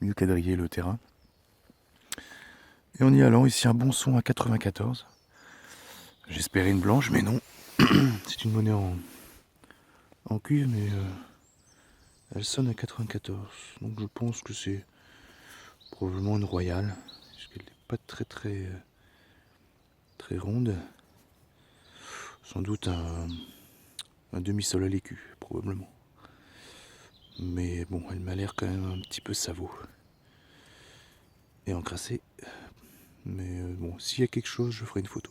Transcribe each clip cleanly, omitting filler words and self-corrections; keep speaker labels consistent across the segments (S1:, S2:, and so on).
S1: mieux quadriller le terrain. Et en y allant, ici un bon son à 94. J'espérais une blanche, mais non. C'est une monnaie en cuivre, mais elle sonne à 94. Donc je pense que c'est probablement une royale, parce qu'elle n'est pas très ronde. Sans doute un demi-sol à l'écu, probablement. Mais bon, elle m'a l'air quand même un petit peu savot. Et encrassée. Mais bon, s'il y a quelque chose, je ferai une photo.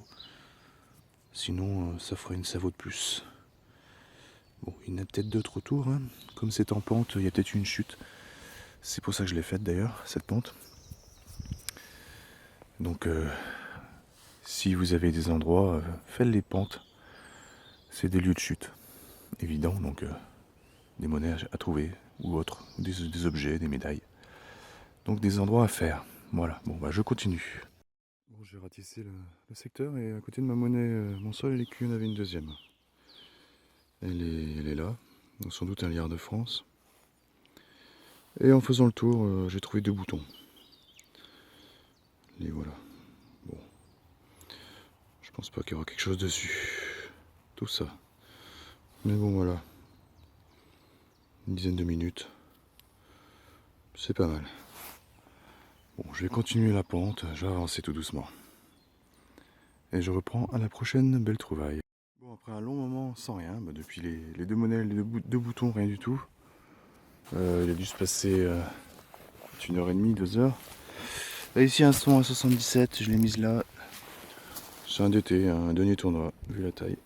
S1: Sinon, ça fera une savot de plus. Bon, il y en a peut-être d'autres autour, hein. Comme c'est en pente, il y a peut-être une chute. C'est pour ça que je l'ai faite d'ailleurs, cette pente. Donc, si vous avez des endroits, faites les pentes. C'est des lieux de chute, évident, donc des monnaies à trouver, ou autres, des objets, des médailles. Donc des endroits à faire. Voilà, bon bah je continue. Bon, j'ai ratissé le secteur et à côté de ma monnaie, mon sol et l'écu, il y en avait une deuxième. Elle est là, donc sans doute un liard de France. Et en faisant le tour, j'ai trouvé deux boutons. Et voilà. Bon, je pense pas qu'il y aura quelque chose dessus. Tout ça. Mais bon, voilà. Une dizaine de minutes. C'est pas mal. Bon, je vais continuer la pente, je vais avancer tout doucement. Et je reprends à la prochaine belle trouvaille. Bon, après un long moment sans rien, bah depuis les deux monnaies, les deux boutons, rien du tout. Il a dû se passer 1h30, 2 heures. Là, ici, un son à 77, je l'ai mise là. C'est un DT, un denier tournoi, vu la taille.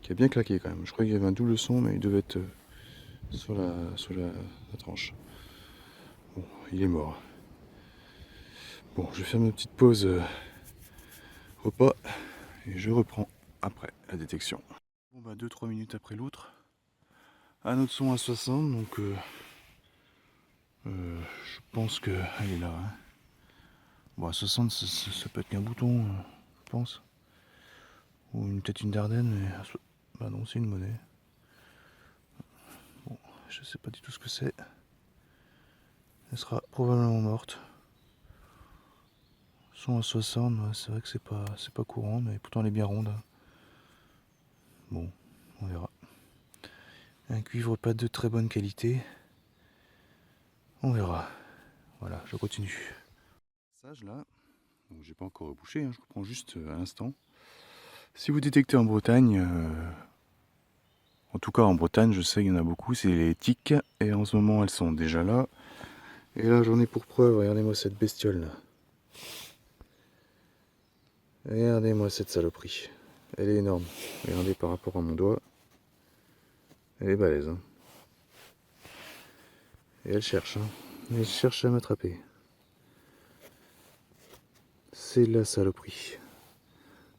S1: Qui a bien claqué quand même. Je crois qu'il y avait un double son, mais il devait être sur la tranche. Bon, il est mort. Bon, je vais faire ma petite pause repas et je reprends après la détection. Bon, bah 2-3 minutes après l'autre. Un autre son à 60, donc je pense qu'elle est là. Hein. Bon, à 60, ça peut être qu'un bouton, je pense. Ou peut-être une Dardenne, mais. Bah non, c'est une monnaie. Bon, je sais pas du tout ce que c'est. Elle sera probablement morte. Son à 60, ouais, c'est vrai que c'est pas courant, mais pourtant elle est bien ronde. Hein. Bon, on verra. Un cuivre pas de très bonne qualité. On verra. Voilà, je continue. Sage là, donc j'ai pas encore rebouché, hein, je reprends juste à l'instant. Si vous détectez en Bretagne, en tout cas en Bretagne, je sais qu'il y en a beaucoup, c'est les tiques, et en ce moment elles sont déjà là. Et là j'en ai pour preuve, regardez-moi cette bestiole là. Regardez-moi cette saloperie. Elle est énorme. Regardez par rapport à mon doigt. Elle est balèze. Hein. Et elle cherche. Hein. Elle cherche à m'attraper. C'est la saloperie.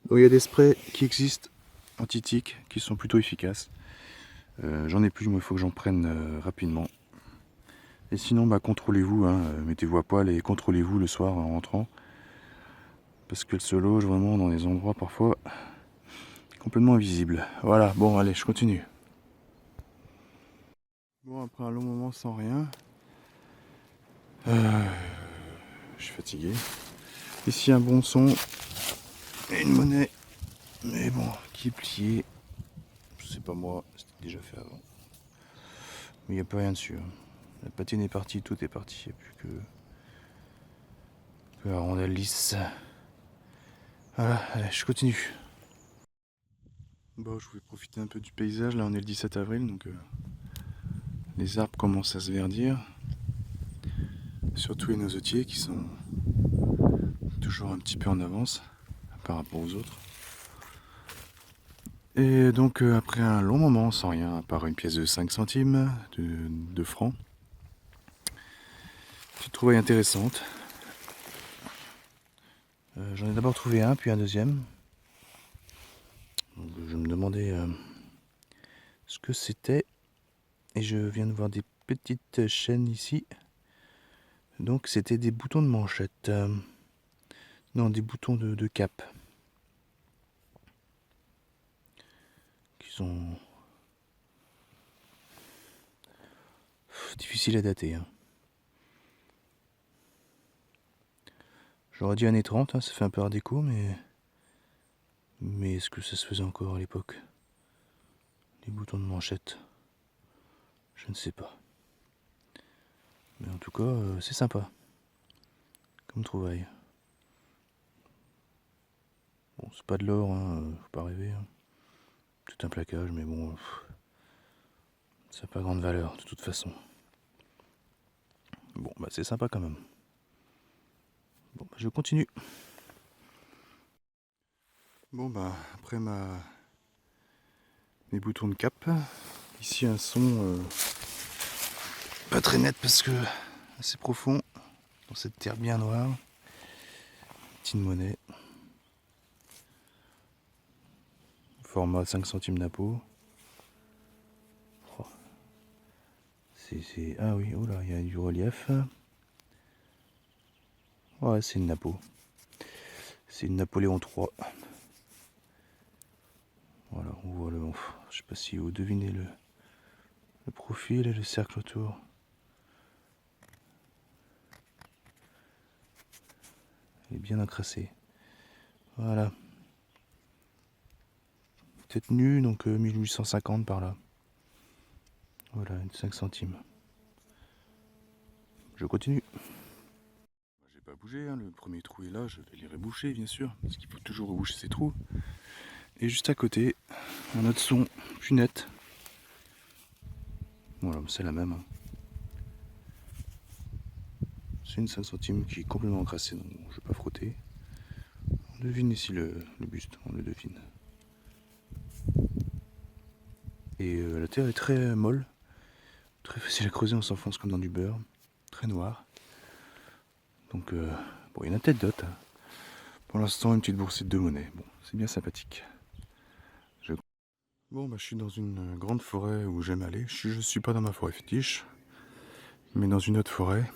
S1: Donc il y a des sprays qui existent anti-tiques qui sont plutôt efficaces. J'en ai plus, il faut que j'en prenne rapidement. Et sinon, bah, contrôlez-vous, hein, mettez-vous à poil et contrôlez-vous le soir en rentrant. Parce qu'elle se loge vraiment dans des endroits parfois complètement invisibles. Voilà, bon allez, je continue. Bon, après un long moment sans rien, je suis fatigué. Ici un bon son et une monnaie, mais bon, qui est pliée. Je sais pas moi, c'était déjà fait avant. Mais il n'y a plus rien dessus. Hein. La patine est partie, tout est parti. Il n'y a plus que la rondelle lisse. Voilà, allez, je continue. Bon, je voulais profiter un peu du paysage. Là, on est le 17 avril, donc les arbres commencent à se verdir. Surtout les noisetiers qui sont toujours un petit peu en avance par rapport aux autres. Et donc après un long moment sans rien, à part une pièce de 5 centimes, de francs, j'ai trouvé intéressante. J'en ai d'abord trouvé un, puis un deuxième. Donc, je me demandais ce que c'était. Et je viens de voir des petites chaînes ici. Donc c'était des boutons de manchette. Non, des boutons de cap. Qui sont difficiles à dater. Hein. J'aurais dit années 30, hein, ça fait un peu art déco, mais est-ce que ça se faisait encore à l'époque? Les boutons de manchette, je ne sais pas. Mais en tout cas, c'est sympa comme trouvaille. Bon, c'est pas de l'or, hein, faut pas rêver. Hein. Tout un plaquage, mais bon, ça n'a pas grande valeur de toute façon. Bon, bah c'est sympa quand même. Bon, bah, je continue. Bon, bah après mes boutons de cap, ici un son pas très net parce que assez profond dans cette terre bien noire. Petite monnaie. Format 5 centimes d'impôt. Oh. Ah oui, oh là, il y a du relief. Ouais, c'est une Napo. C'est une Napoléon III. Voilà, on voit le. Je sais pas si vous devinez le profil et le cercle autour. Elle est bien encrassée. Voilà. Tête nue, donc 1850 par là. Voilà, une 5 centimes. Je continue. J'ai pas bougé, hein, le premier trou est là, je vais les reboucher bien sûr, parce qu'il faut toujours reboucher ces trous. Et juste à côté, un autre son plus net. Voilà, c'est la même. Hein. C'est une 5 centimes qui est complètement encrassée, donc je vais pas frotter. On devine ici le buste, on le devine. Et la terre est très molle, très facile à creuser, on s'enfonce comme dans du beurre, très noir. Donc bon, il y en a peut-être d'autres. Hein. Pour l'instant, une petite boursette de monnaie. Bon, c'est bien sympathique. Bon, bah, je suis dans une grande forêt où j'aime aller. Je suis pas dans ma forêt fétiche, mais dans une autre forêt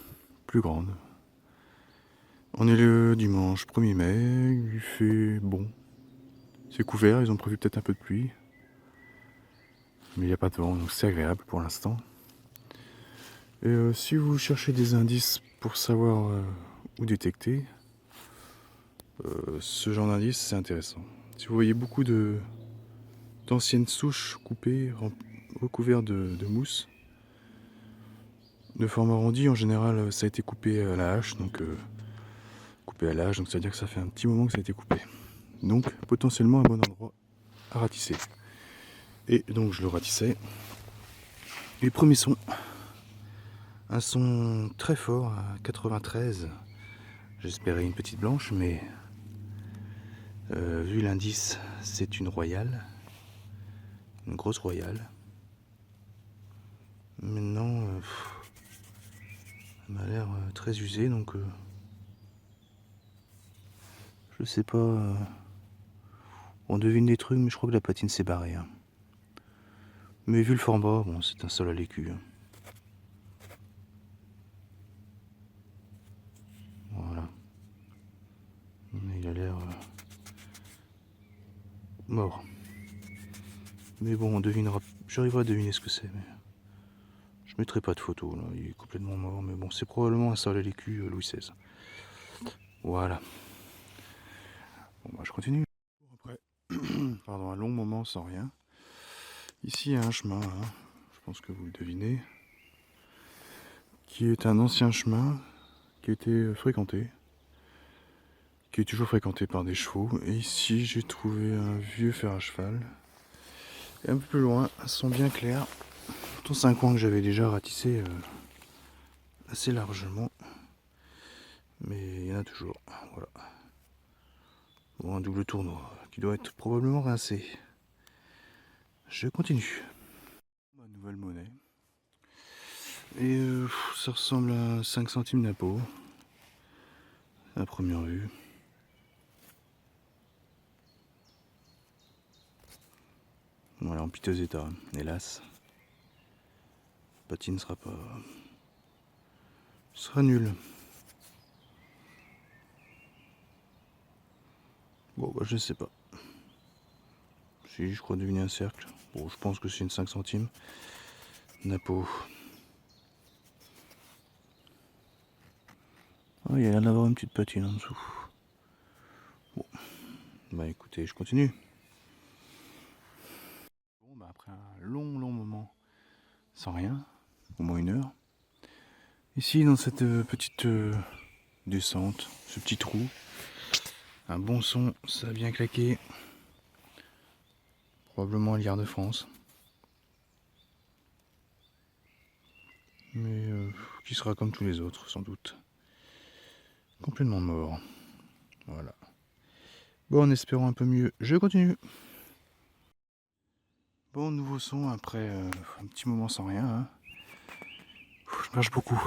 S1: plus grande. On est le dimanche 1er mai, il fait bon. C'est couvert, ils ont prévu peut-être un peu de pluie. Mais il n'y a pas de vent, donc c'est agréable pour l'instant. Et si vous cherchez des indices pour savoir où détecter, ce genre d'indice c'est intéressant. Si vous voyez beaucoup d'anciennes souches coupées, recouvertes de mousse, de forme arrondie, en général ça a été coupé à la hache, donc ça veut dire que ça fait un petit moment que ça a été coupé. Donc potentiellement un bon endroit à ratisser. Et donc je le ratissais. Et le premier son, un son très fort à 93. J'espérais une petite blanche, mais vu l'indice, c'est une royale, une grosse royale. Maintenant, elle m'a l'air très usée, donc je sais pas. On devine des trucs, mais je crois que la patine s'est barrée. Hein. Mais vu le format, bon, c'est un sol à l'écu. Hein. Voilà. Mais il a l'air mort. Mais bon, on devinera. J'arriverai à deviner ce que c'est. Mais je mettrai pas de photo là. Il est complètement mort. Mais bon, c'est probablement un sol à l'écu Louis XVI. Voilà. Bon, bah, je continue. Après, pardon, un long moment sans rien. Ici, il y a un chemin. Hein. Je pense que vous le devinez. Qui est un ancien chemin qui a été fréquenté. Qui est toujours fréquenté par des chevaux. Et ici, j'ai trouvé un vieux fer à cheval. Et un peu plus loin, un son bien clair. Pourtant, c'est un coin que j'avais déjà ratissé assez largement. Mais il y en a toujours. Voilà. Bon, un double tournoi qui doit être probablement rincé. Je continue. Ma nouvelle monnaie. Et ça ressemble à 5 centimes d'impôt. À première vue. Voilà, en piteux état, hélas. Patine sera pas. Sera nul. Bon, bah, je sais pas. Si, je crois deviner un cercle. Bon, je pense que c'est une 5 centimes. Napo. Oh, il y a l'air d'avoir une petite patine en dessous. Bon, bah écoutez, je continue. Bon, bah après un long moment sans rien, au moins 1 heure. Ici, dans cette petite descente, ce petit trou, un bon son, ça a bien claqué. Probablement un liard de France. Mais qui sera comme tous les autres, sans doute. Complètement mort. Voilà. Bon, en espérant un peu mieux, je continue. Bon, nouveau son après un petit moment sans rien. Hein. Je marche beaucoup.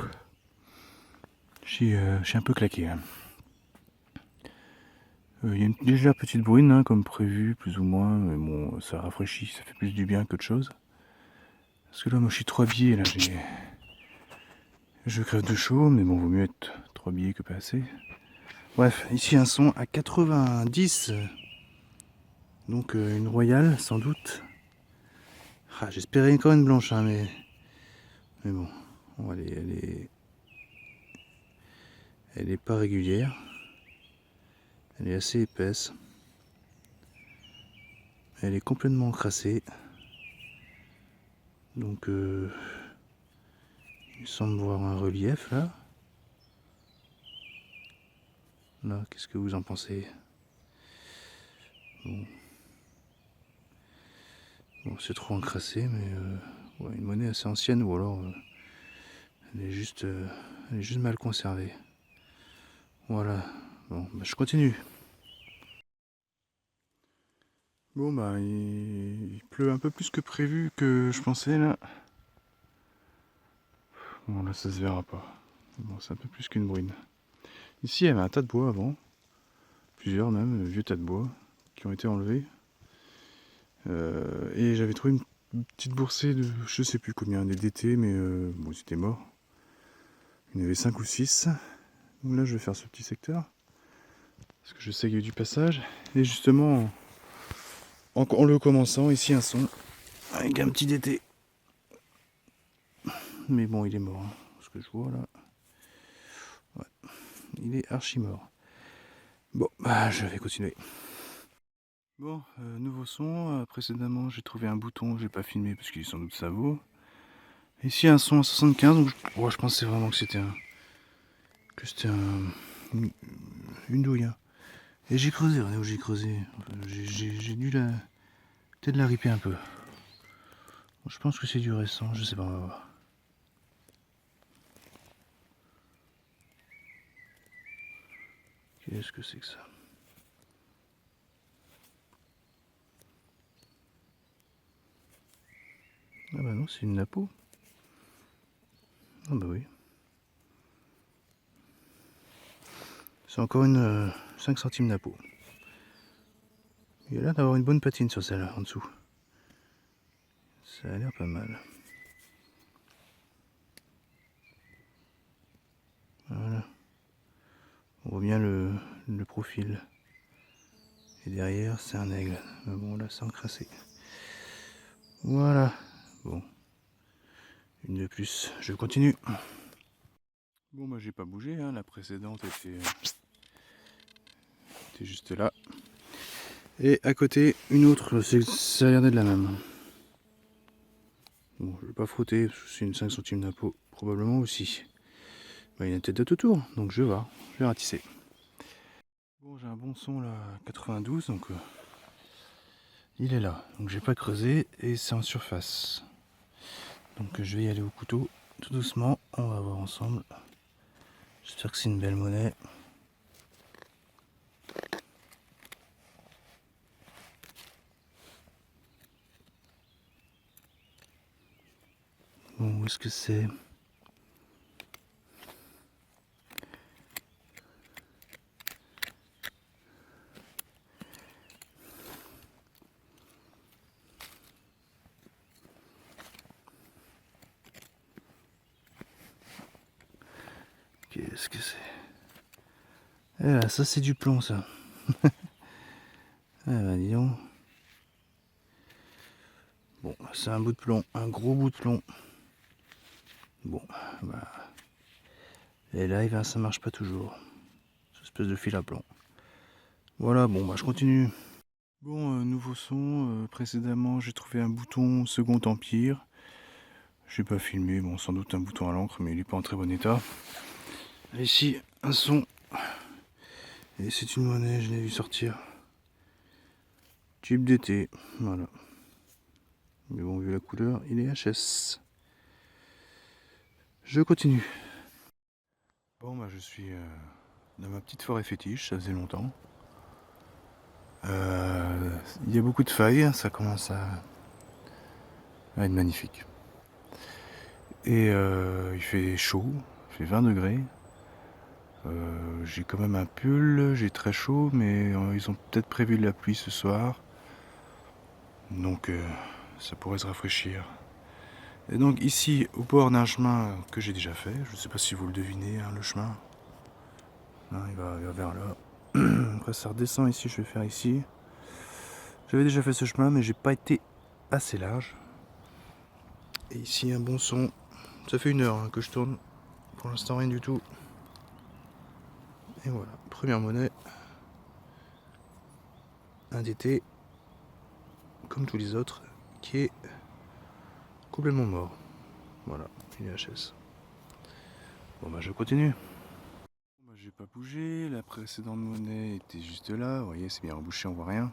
S1: Je suis un peu claqué. Hein. Il y a une légère petite bruine, hein, comme prévu, plus ou moins. Mais bon, ça rafraîchit, ça fait plus du bien qu'autre chose. Parce que là, moi, je suis 3 billets. Là, je crève de chaud, mais bon, vaut mieux être 3 billets que pas assez. Bref, ici un son à 90. Donc une royale, sans doute. Ah, j'espérais encore une blanche, hein, mais bon, elle est pas régulière. Elle est assez épaisse. Elle est complètement encrassée. Donc il semble voir un relief là. Là, qu'est-ce que vous en pensez? Bon, c'est trop encrassé, mais ouais, une monnaie assez ancienne ou alors elle est juste mal conservée. Voilà. Bon, bah, je continue. Bon bah il pleut un peu plus que prévu que je pensais là. Bon là ça se verra pas. Bon c'est un peu plus qu'une bruine. Ici il y avait un tas de bois avant. Plusieurs même, vieux tas de bois qui ont été enlevés. Et j'avais trouvé une petite boursée de je sais plus combien, des DT, mais bon c'était mort. Il y en avait 5 ou 6. Donc là je vais faire ce petit secteur. Parce que je sais qu'il y a eu du passage. Et justement en le commençant, ici un son avec un petit DT. Mais bon il est mort. Hein, ce que je vois là. Ouais, il est archi mort. Bon, bah je vais continuer. Bon, nouveau son. Précédemment, j'ai trouvé un bouton que j'ai pas filmé parce qu'il est sans doute ça vaut. Ici, un son à 75. Donc, je pensais vraiment que c'était une douille. Hein. Et j'ai creusé, regardez où j'ai creusé. J'ai dû peut-être la riper un peu. Bon, je pense que c'est du récent, je sais pas, on va voir. Qu'est-ce que c'est que ça? Ah bah non, c'est une napo. Ah bah oui. C'est encore une 5 centimes napo. Il y a l'air d'avoir une bonne patine sur celle-là, en dessous. Ça a l'air pas mal. Voilà. On voit bien le profil. Et derrière, c'est un aigle. Mais bon, là, c'est encrassé. Voilà. Bon. Une de plus. Je continue. Bon, bah, j'ai pas bougé. Hein. La précédente était juste là. Et à côté, une autre. Ça a l'air d'être la même. Bon, je vais pas frotter. C'est une 5 centimes d'impôt. Probablement aussi. Bah, il y a une tête de tout tour. Donc, je vais voir. Je vais ratisser. Bon, j'ai un bon son là. 92. Donc, il est là. Donc, j'ai pas creusé. Et c'est en surface. Donc, je vais y aller au couteau. Tout doucement. On va voir ensemble. J'espère que c'est une belle monnaie. Bon, où est-ce que c'est? Qu'est-ce que c'est? Eh ben, ça c'est du plomb ça. Eh ben dis donc. Bon, c'est un bout de plomb, un gros bout de plomb. Bon, bah, Et là, eh ben, ça marche pas toujours. Cette espèce de fil à plomb. Voilà, bon, bah je continue. Bon, nouveau son. Précédemment, j'ai trouvé un bouton Second Empire. J'ai pas filmé, bon, sans doute un bouton à l'encre, mais il est pas en très bon état. Et ici, un son. Et c'est une monnaie, je l'ai vu sortir. Tube d'été, voilà. Mais bon, vu la couleur, il est HS. Je continue. Bon, bah, je suis dans ma petite forêt fétiche, ça faisait longtemps. Il y a beaucoup de feuilles, ça commence à être magnifique. Et il fait chaud, il fait 20 degrés. J'ai quand même un pull, j'ai très chaud, mais ils ont peut-être prévu de la pluie ce soir. Donc ça pourrait se rafraîchir. Et donc ici, au bord d'un chemin que j'ai déjà fait, je ne sais pas si vous le devinez, hein, le chemin. Hein, il va vers là. Après ça redescend ici, je vais faire ici. J'avais déjà fait ce chemin, mais j'ai pas été assez large. Et ici un bon son. Ça fait 1 heure hein, que je tourne. Pour l'instant rien du tout. Et voilà, première monnaie. Un d'été, comme tous les autres, qui est complètement mort. Voilà, il est HS. Bon bah je continue. Bah, j'ai pas bougé, la précédente monnaie était juste là, vous voyez c'est bien rebouché, on voit rien.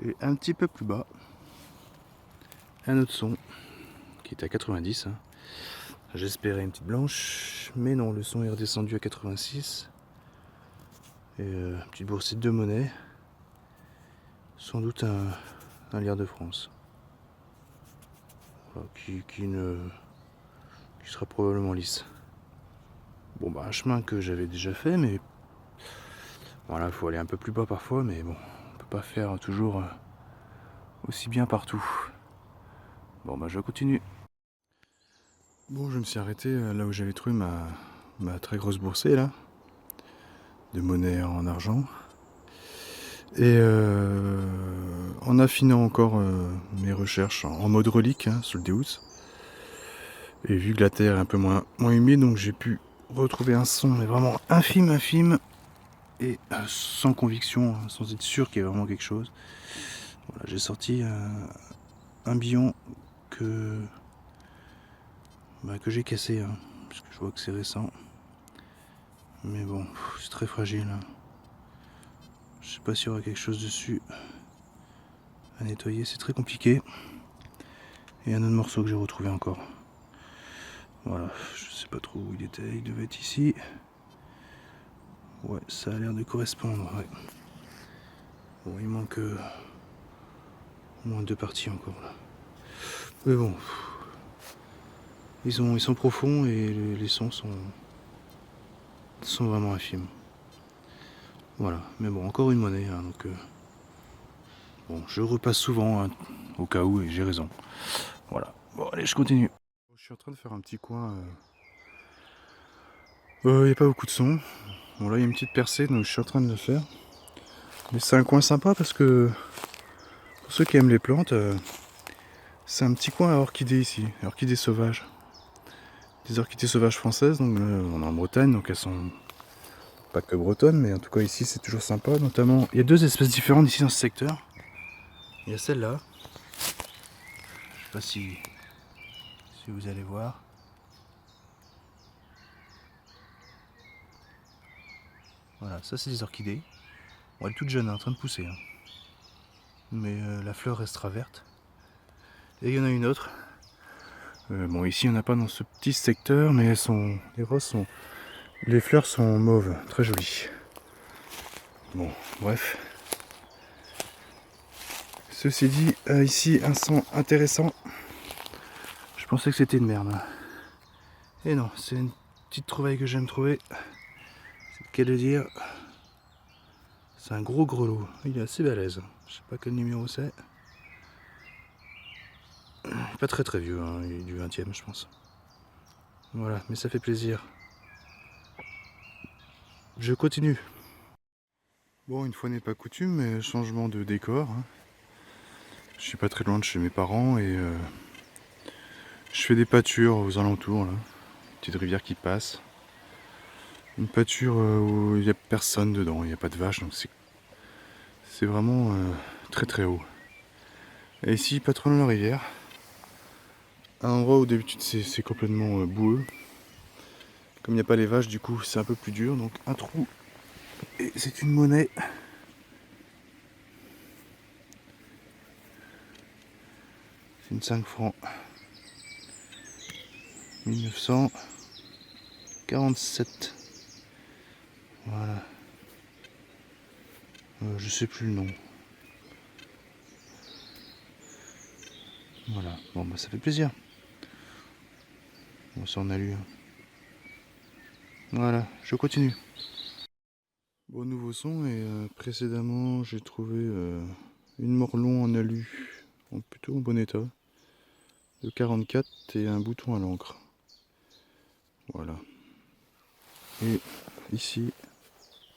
S1: Et un petit peu plus bas, un autre son qui est à 90. Hein. J'espérais une petite blanche, mais non, le son est redescendu à 86. Et petite boursite de monnaie, sans doute un liard de France. Voilà, qui sera probablement lisse. Bon bah un chemin que j'avais déjà fait, mais voilà, il faut aller un peu plus bas parfois, mais bon, on peut pas faire toujours aussi bien partout. Bon bah je continue. Bon, je me suis arrêté là où j'avais trouvé ma très grosse boursée là, de monnaie en argent. Et en affinant encore mes recherches en mode relique hein, sur le Deus. Et vu que la terre est un peu moins humide, donc j'ai pu retrouver un son mais vraiment infime et sans conviction, hein, sans être sûr qu'il y ait vraiment quelque chose. Voilà, j'ai sorti un billon que j'ai cassé, hein, parce que je vois que c'est récent. Mais bon, c'est très fragile. Hein. Je sais pas s'il y aura quelque chose dessus à nettoyer, c'est très compliqué. Et un autre morceau que j'ai retrouvé encore. Voilà, je sais pas trop où il était, il devait être ici. Ouais, ça a l'air de correspondre, ouais. Bon, il manque au moins 2 parties encore là. Mais bon, ils sont profonds et les sons sont vraiment infimes. Voilà, mais bon, encore une monnaie, hein, donc bon, je repasse souvent hein, au cas où et j'ai raison. Voilà, bon allez, je continue. Je suis en train de faire un petit coin. Il n'y a pas beaucoup de son. Bon là il y a une petite percée donc je suis en train de le faire. Mais c'est un coin sympa parce que pour ceux qui aiment les plantes, c'est un petit coin à orchidées ici, orchidées sauvages. Des orchidées sauvages françaises, donc on est en Bretagne, donc elles sont pas que bretonnes, mais en tout cas ici c'est toujours sympa. Notamment, il y a 2 espèces différentes ici dans ce secteur. Il y a celle-là. Je sais pas si vous allez voir. Voilà, ça c'est des orchidées. Bon, elle est toute jeune, hein, en train de pousser. Hein. Mais la fleur restera verte. Et il y en a une autre. Bon, ici on n'a pas dans ce petit secteur, mais les fleurs sont mauves, très jolies. Bon, bref. Ceci dit, ici un son intéressant. Je pensais que c'était une merde. Et non, c'est une petite trouvaille que j'aime trouver. C'est le cas de dire. C'est un gros grelot. Il est assez balèze. Je sais pas quel numéro c'est. Pas très vieux, hein. Il est du 20e je pense. Voilà, mais ça fait plaisir. Je continue. Bon, une fois n'est pas coutume, mais changement de décor. Hein. Je suis pas très loin de chez mes parents et je fais des pâtures aux alentours. Là. Une petite rivière qui passe. Une pâture où il n'y a personne dedans, il n'y a pas de vache, donc c'est vraiment très très haut. Et ici, pas trop loin de la rivière, un endroit où d'habitude c'est complètement boueux. Comme il n'y a pas les vaches, du coup c'est un peu plus dur, donc un trou. Et c'est une monnaie. C'est une 5 francs. 1947. Voilà. Je sais plus le nom. Voilà. Bon bah ça fait plaisir. Bon, ça en a lu. Voilà, je continue. Bon, nouveau son, et précédemment j'ai trouvé une morlon en alu, plutôt en bon état, de 44 et un bouton à l'encre. Voilà. Et ici,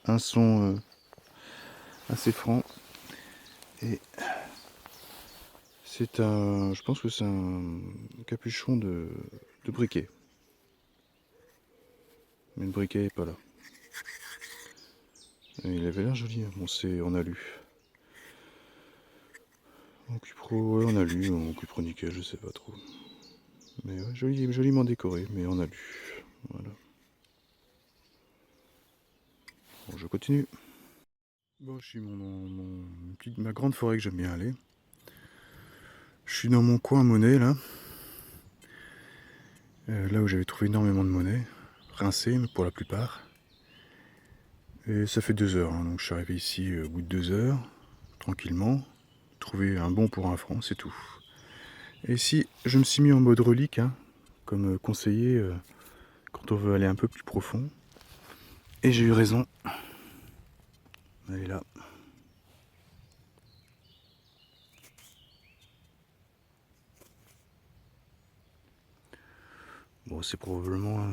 S1: un son assez franc, et c'est un, je pense que c'est un capuchon de briquet. Mais le briquet est pas là. Et il avait l'air joli, bon c'est en alu. En cupro, ouais, en alu, en cupro nickel, je sais pas trop. Mais ouais, joliment décoré, mais en alu. Voilà. Bon, je continue. Bon, je suis ma grande forêt que j'aime bien aller. Je suis dans mon coin monnaie là. Là où j'avais trouvé énormément de monnaie. Rincée, mais pour la plupart. Et ça fait 2 heures, hein, donc je suis arrivé ici au bout de 2 heures, tranquillement. Trouver un bon pour 1 franc, c'est tout. Et ici, je me suis mis en mode relique, hein, comme conseillé quand on veut aller un peu plus profond. Et j'ai eu raison. Elle est là. Bon, c'est probablement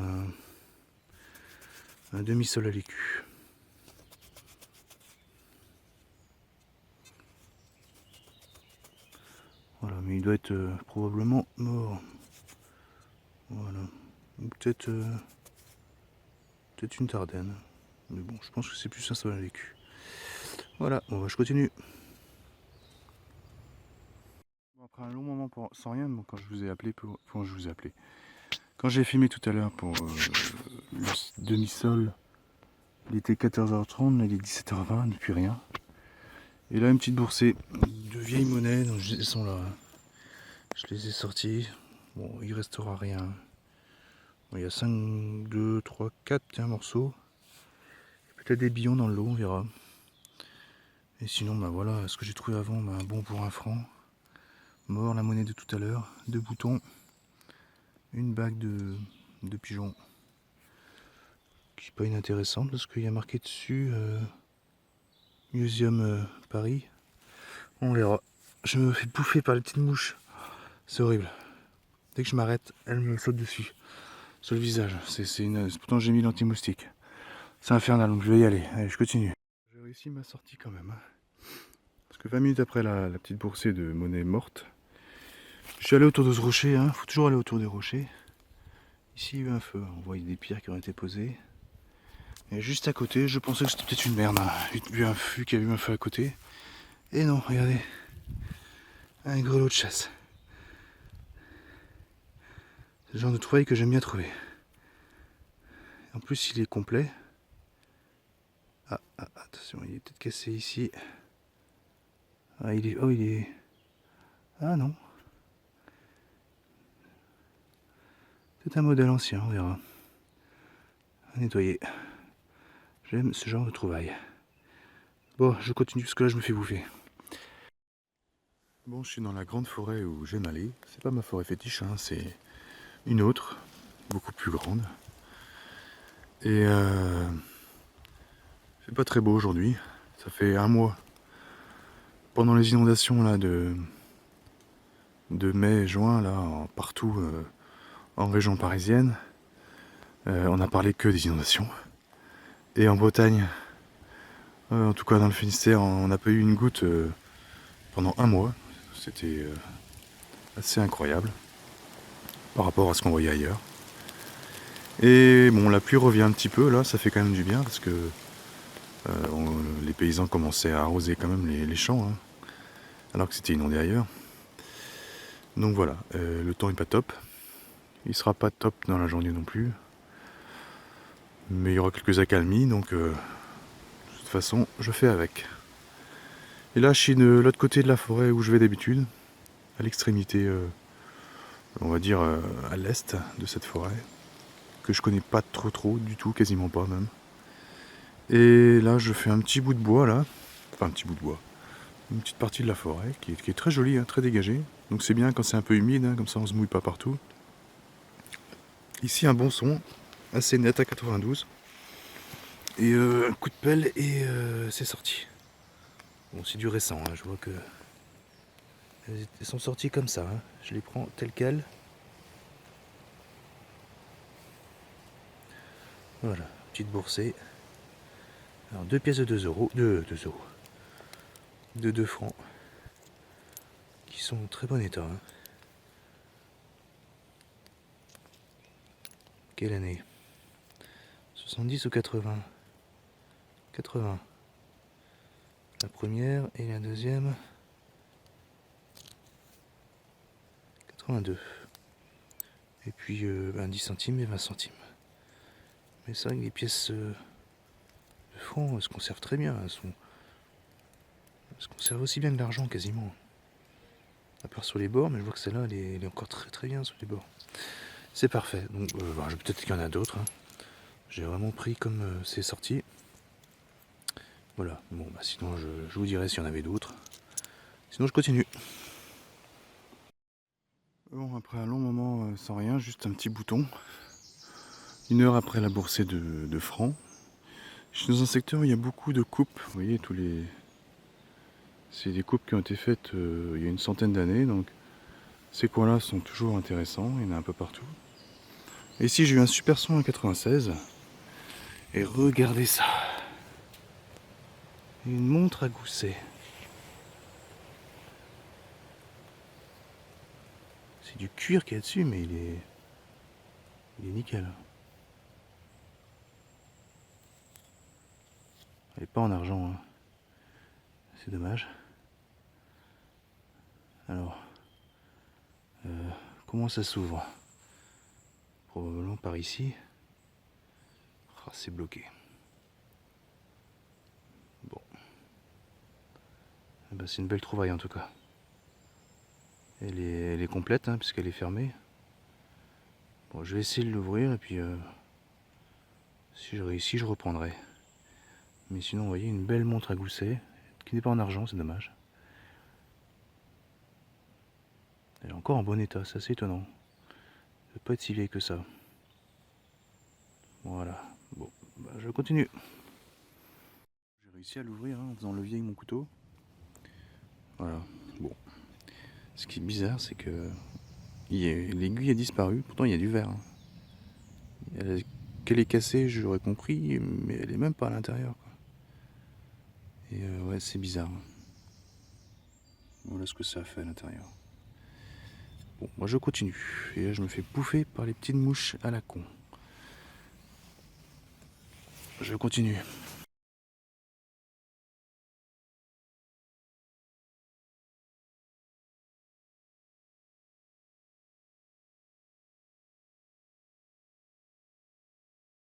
S1: un demi-sol à l'écu. Voilà, mais il doit être probablement mort. Voilà. Ou peut-être une Tardenne. Mais bon, je pense que c'est plus un sol à l'écu. Voilà, bon, bah, je continue. Bon, après un long moment sans rien, bon, quand je vous ai appelé, quand j'ai filmé tout à l'heure pour le demi-sol, il était 14h30, là il est 17h20, depuis rien. Et là, une petite boursée de vieilles monnaies, donc elles sont là. Je les ai sorties. Bon, il restera rien. Bon, il y a 5, 2, 3, 4 morceaux. Peut-être des billons dans le lot, on verra. Et sinon, bah voilà, ce que j'ai trouvé avant, bah, bon pour 1 franc. Mort, la monnaie de tout à l'heure, 2 boutons, une bague de pigeons, qui n'est pas inintéressante parce qu'il y a marqué dessus Museum Paris. On verra. Je me fais bouffer par les petites mouches. C'est horrible. Dès que je m'arrête, elles me sautent dessus. Sur le visage. Pourtant j'ai mis l'anti-moustique. C'est infernal, donc je vais y aller. Allez, je continue. J'ai réussi ma sortie quand même. Parce que 20 minutes après la petite boursée de monnaie morte, je suis allé autour de ce rocher. Il faut toujours aller autour des rochers. Ici il y a eu un feu. On voit des pierres qui ont été posées. Et juste à côté, je pensais que c'était peut-être une merde. Vu qu'il y a eu un feu à côté. Et non, regardez. Un grelot de chasse. C'est le genre de trouvaille que j'aime bien trouver. En plus, il est complet. Ah, attention, il est peut-être cassé ici. Ah, il est... Ah non. C'est un modèle ancien, on verra. À nettoyer. J'aime ce genre de trouvailles. Bon, je continue parce que là, je me fais bouffer. Bon, je suis dans la grande forêt où j'aime aller. C'est pas ma forêt fétiche, c'est une autre, beaucoup plus grande. Et c'est pas très beau aujourd'hui. Ça fait 1 mois. Pendant les inondations là de mai et juin, là, partout en région parisienne, on n'a parlé que des inondations. Et en Bretagne, en tout cas dans le Finistère, on n'a pas eu une goutte pendant 1 mois. C'était assez incroyable par rapport à ce qu'on voyait ailleurs. Et bon, la pluie revient un petit peu là, ça fait quand même du bien parce que les paysans commençaient à arroser quand même les champs, hein, alors que c'était inondé ailleurs. Donc voilà, le temps est pas top. Il sera pas top dans la journée non plus. Mais il y aura quelques accalmies, donc de toute façon, je fais avec. Et là, je suis de l'autre côté de la forêt où je vais d'habitude, à l'extrémité, on va dire à l'est de cette forêt, que je connais pas trop du tout, quasiment pas même. Et là, je fais un petit bout de bois là, enfin un petit bout de bois, une petite partie de la forêt qui est très jolie, hein, très dégagée. Donc c'est bien quand c'est un peu humide, hein, comme ça on se mouille pas partout. Ici un bon son, assez net à 92. Et un coup de pelle et c'est sorti. Bon, c'est du récent, hein, je vois que elles sont sorties comme ça. Hein. Je les prends telles quelles. Voilà, petite boursée. Alors 2 pièces de 2 euros, de 2 euros, de 2 francs, qui sont en très bon état. Hein. Quelle année? 70 ou 80? 80. La première et la deuxième 82. Et puis 10 centimes et 20 centimes. Mais c'est vrai que les pièces de francs, elles se conservent très bien. Elles se conservent aussi bien que l'argent quasiment. À part sur les bords, mais je vois que celle-là, elle est encore très bien sur les bords. C'est parfait. Donc peut-être qu'il y en a d'autres. Hein. J'ai vraiment pris comme c'est sorti. Voilà. Bon, sinon je vous dirai s'il y en avait d'autres. Sinon je continue. Bon, après un long moment sans rien, juste un petit bouton. 1 heure après la boursée de francs. Je suis dans un secteur où il y a beaucoup de coupes. Vous voyez, c'est des coupes qui ont été faites il y a une centaine d'années. Donc ces coins-là sont toujours intéressants. Il y en a un peu partout. Et ici, j'ai eu un super son à 96. Et regardez ça. Une montre à gousset. C'est du cuir qu'il y a dessus, mais il est nickel. Elle n'est pas en argent. Hein. C'est dommage. Alors, comment ça s'ouvre? Probablement par ici. Oh, c'est bloqué. Bon. C'est une belle trouvaille en tout cas. Elle est complète, hein, puisqu'elle est fermée. Bon, je vais essayer de l'ouvrir et puis si je réussis, je reprendrai. Mais sinon, vous voyez, une belle montre à gousset, qui n'est pas en argent, c'est dommage. Elle est encore en bon état, c'est assez étonnant. Ça peut pas être si vieille que ça. Voilà. Bon, je continue. J'ai réussi à l'ouvrir en faisant levier avec mon couteau. Voilà. Bon. Ce qui est bizarre, c'est que l'aiguille a disparu. Pourtant, il y a du verre. Hein. Qu'elle est cassée, j'aurais compris, mais elle est même pas à l'intérieur. Et ouais, c'est bizarre. Voilà ce que ça a fait à l'intérieur. Bon, moi je continue. Et là, je me fais bouffer par les petites mouches à la con. Je continue.